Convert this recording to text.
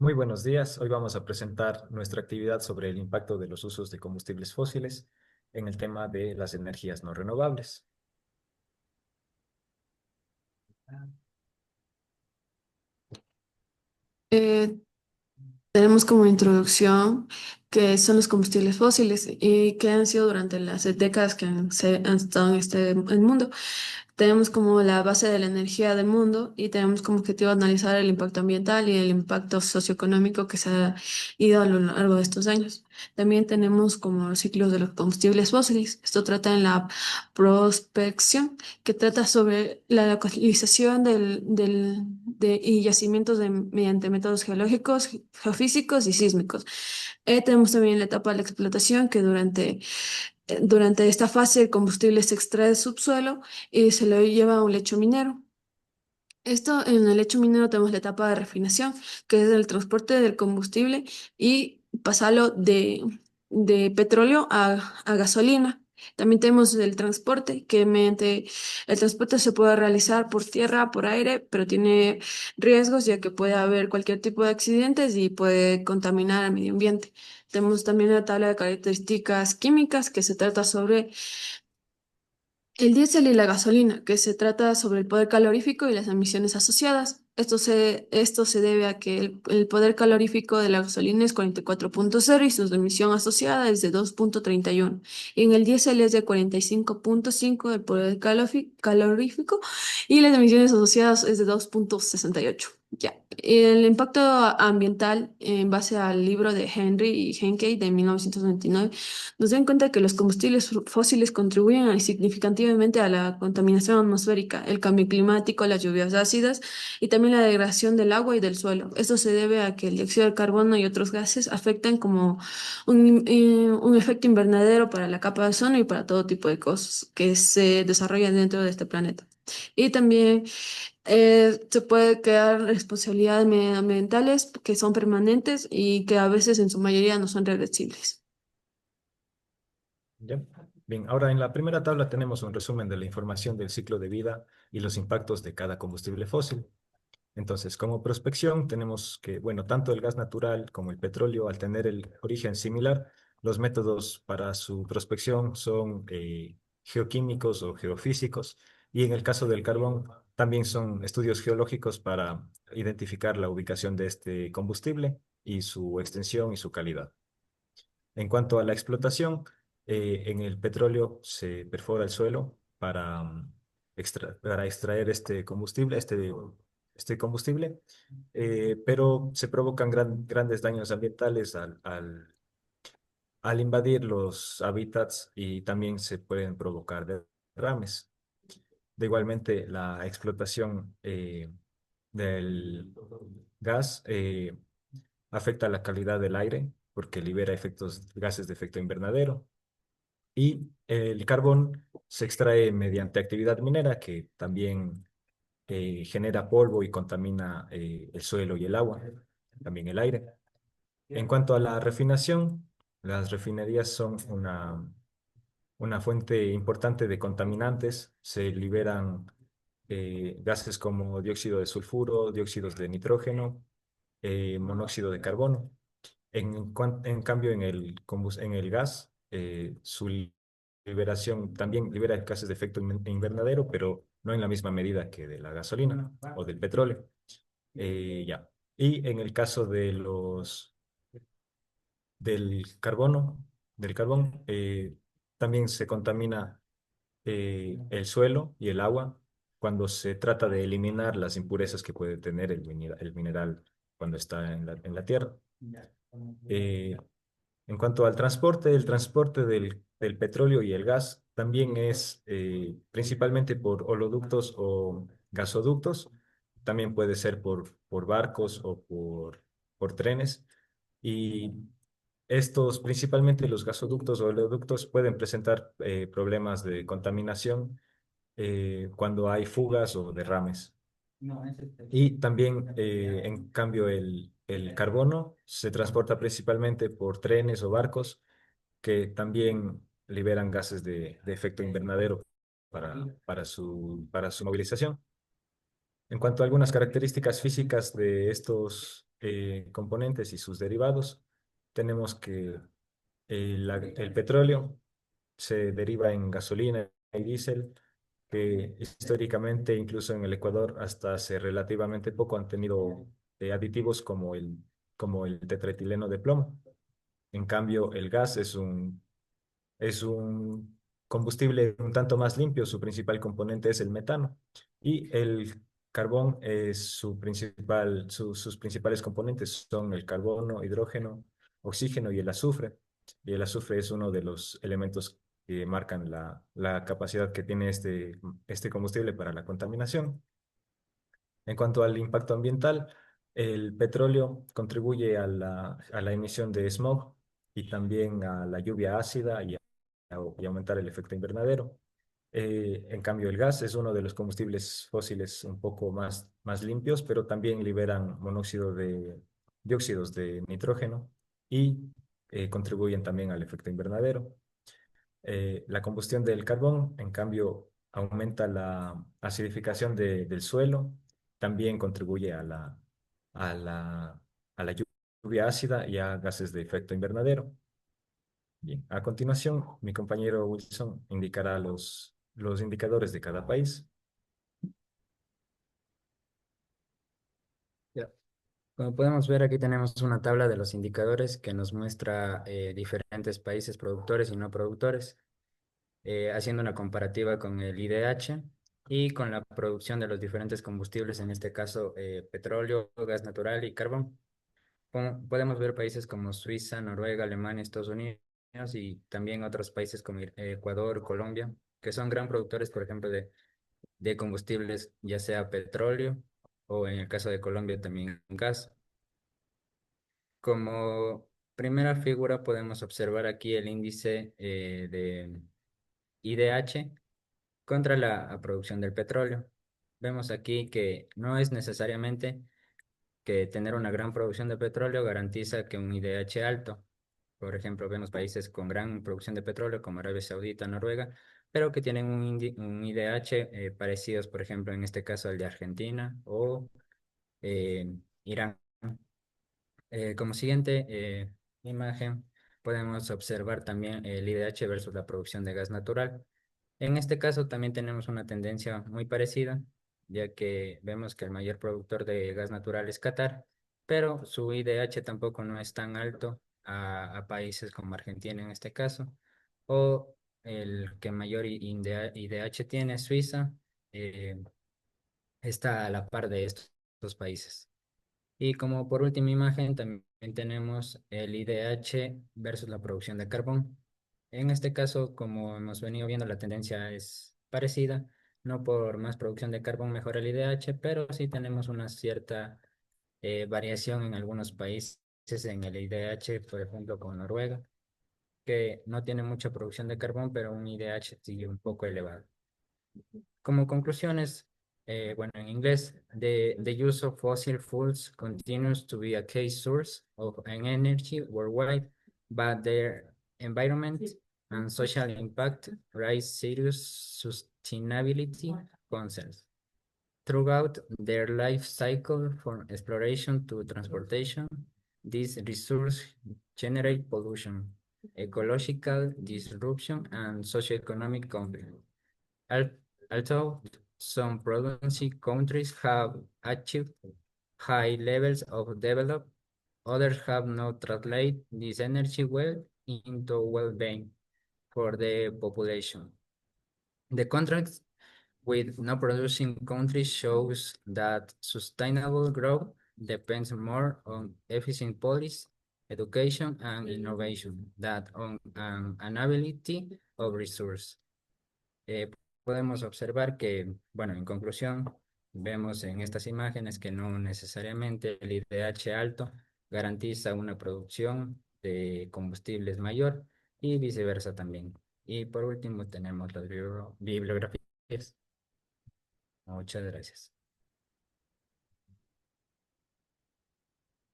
Muy buenos días. Hoy vamos a presentar nuestra actividad sobre el impacto de los usos de combustibles fósiles en el tema de las energías no renovables. Eh, Tenemos como introducción que son los combustibles fósiles y que han sido durante las décadas que han estado en el mundo. Tenemos como la base de la energía del mundo y tenemos como objetivo analizar el impacto ambiental y el impacto socioeconómico que se ha ido a lo largo de estos años. También tenemos como los ciclos de los combustibles fósiles. Esto trata en la prospección, que trata sobre la localización y yacimientos mediante métodos geológicos, geofísicos y sísmicos. Tenemos también la etapa de la explotación, que durante esta fase el combustible se extrae del subsuelo y se lo lleva a un lecho minero. Esto en el lecho minero tenemos la etapa de refinación, que es el transporte del combustible y pasarlo de petróleo a gasolina. También tenemos el transporte, que mediante el transporte se puede realizar por tierra, por aire, pero tiene riesgos ya que puede haber cualquier tipo de accidentes y puede contaminar al medio ambiente. Tenemos también la tabla de características químicas, que se trata sobre el diésel y la gasolina, que se trata sobre el poder calorífico y las emisiones asociadas. Esto se debe a que el poder calorífico de la gasolina es 44,0 y su emisión asociada es de 2,31. Y en el diésel es de 45,5 el poder calorífico y las emisiones asociadas es de 2,68. Ya. El impacto ambiental en base al libro de Henry y Henke de 1929 nos dan cuenta que los combustibles fósiles contribuyen significativamente a la contaminación atmosférica, el cambio climático, las lluvias ácidas y también la degradación del agua y del suelo. Esto se debe a que el dióxido de carbono y otros gases afectan como un efecto invernadero para la capa de ozono y para todo tipo de cosas que se desarrollan dentro de este planeta. Y también se puede crear responsabilidades medioambientales que son permanentes y que a veces en su mayoría no son reversibles. ¿Ya? Bien, ahora en la primera tabla tenemos un resumen de la información del ciclo de vida y los impactos de cada combustible fósil. Entonces, como prospección, tenemos que, bueno, tanto el gas natural como el petróleo, al tener el origen similar, los métodos para su prospección son geoquímicos o geofísicos, y en el caso del carbón, también son estudios geológicos para identificar la ubicación de este combustible y su extensión y su calidad. En cuanto a la explotación, en el petróleo se perfora el suelo para, para extraer este combustible, pero se provocan grandes daños ambientales al invadir los hábitats y también se pueden provocar derrames. De igualmente, la explotación del gas afecta la calidad del aire porque libera gases de efecto invernadero. Y el carbón se extrae mediante actividad minera que también genera polvo y contamina el suelo y el agua, también el aire. En cuanto a la refinación, las refinerías son una fuente importante de contaminantes. Se liberan gases como dióxido de sulfuro, dióxidos de nitrógeno, monóxido de carbono. En cambio, en el gas, su liberación también libera gases de efecto invernadero, pero no en la misma medida que de la gasolina o del petróleo. Ya. Y en el caso del carbono, del carbón, también se contamina el suelo y el agua cuando se trata de eliminar las impurezas que puede tener el mineral cuando está en la tierra. Eh, en cuanto al transporte, el transporte del petróleo y el gas también es principalmente por oleoductos o gasoductos, también puede ser por barcos o por trenes. Y estos, principalmente los gasoductos o oleoductos, pueden presentar problemas de contaminación cuando hay fugas o derrames. Y también, en cambio, el carbono se transporta principalmente por trenes o barcos que también liberan gases de efecto invernadero para su movilización. En cuanto a algunas características físicas de estos componentes y sus derivados, tenemos que el petróleo se deriva en gasolina y diésel, que históricamente, incluso en el Ecuador, hasta hace relativamente poco han tenido aditivos como el tetraetileno de plomo. En cambio, el gas es un combustible un tanto más limpio, su principal componente es el metano y el carbón es sus principales componentes son el carbono, hidrógeno, oxígeno y el azufre. Y el azufre es uno de los elementos que marcan la capacidad que tiene este combustible para la contaminación. En cuanto al impacto ambiental, el petróleo contribuye a a la emisión de smog y también a la lluvia ácida y aumentar el efecto invernadero. En cambio, el gas es uno de los combustibles fósiles un poco más limpios, pero también liberan dióxidos de nitrógeno y contribuyen también al efecto invernadero. La combustión del carbón, en cambio, aumenta la acidificación del suelo, también contribuye a a la lluvia ácida y a gases de efecto invernadero. Bien, a continuación, mi compañero Wilson indicará los indicadores de cada país. Ya. Como podemos ver, aquí tenemos una tabla de los indicadores que nos muestra diferentes países productores y no productores, haciendo una comparativa con el IDH y con la producción de los diferentes combustibles, en este caso petróleo, gas natural y carbón. Podemos ver países como Suiza, Noruega, Alemania, Estados Unidos y también otros países como Ecuador, Colombia, que son gran productores, por ejemplo, de combustibles, ya sea petróleo o en el caso de Colombia también gas. Como primera figura podemos observar aquí el índice de IDH contra la producción del petróleo. Vemos aquí que no es necesariamente que tener una gran producción de petróleo garantiza que un IDH alto. Por ejemplo, vemos países con gran producción de petróleo como Arabia Saudita, Noruega, pero que tienen un IDH parecidos, por ejemplo, en este caso al de Argentina o Irán. Como siguiente imagen, podemos observar también el IDH versus la producción de gas natural. En este caso también tenemos una tendencia muy parecida, ya que vemos que el mayor productor de gas natural es Qatar, pero su IDH tampoco no es tan alto a países como Argentina en este caso, o el que mayor IDH tiene, Suiza, eh, está a la par de estos países. Y como por última imagen, también tenemos el IDH versus la producción de carbón. En este caso, como hemos venido viendo, la tendencia es parecida. No por más producción de carbón mejora el IDH, pero sí tenemos una cierta variación en algunos países en el IDH, por ejemplo, con Noruega, que no tiene mucha producción de carbón, pero un IDH sigue un poco elevado. Como conclusiones, bueno, en inglés, the use of fossil fuels continues to be a key source of an energy worldwide, but their environment and social impact raise serious sustainability concerns. Throughout their life cycle, from exploration to transportation, these resources generate pollution, ecological disruption, and socioeconomic conflict. Al- Although some producing countries have achieved high levels of development, others have not translated this energy well into well-being for the population. The contrast with non-producing countries shows that sustainable growth depends more on efficient policy, education, and innovation than on an availability of resources. Podemos observar que, bueno, en conclusión, vemos en estas imágenes que no necesariamente el IDH alto garantiza una producción de combustibles mayor y viceversa también. Y por último tenemos las bibliografías. Muchas gracias.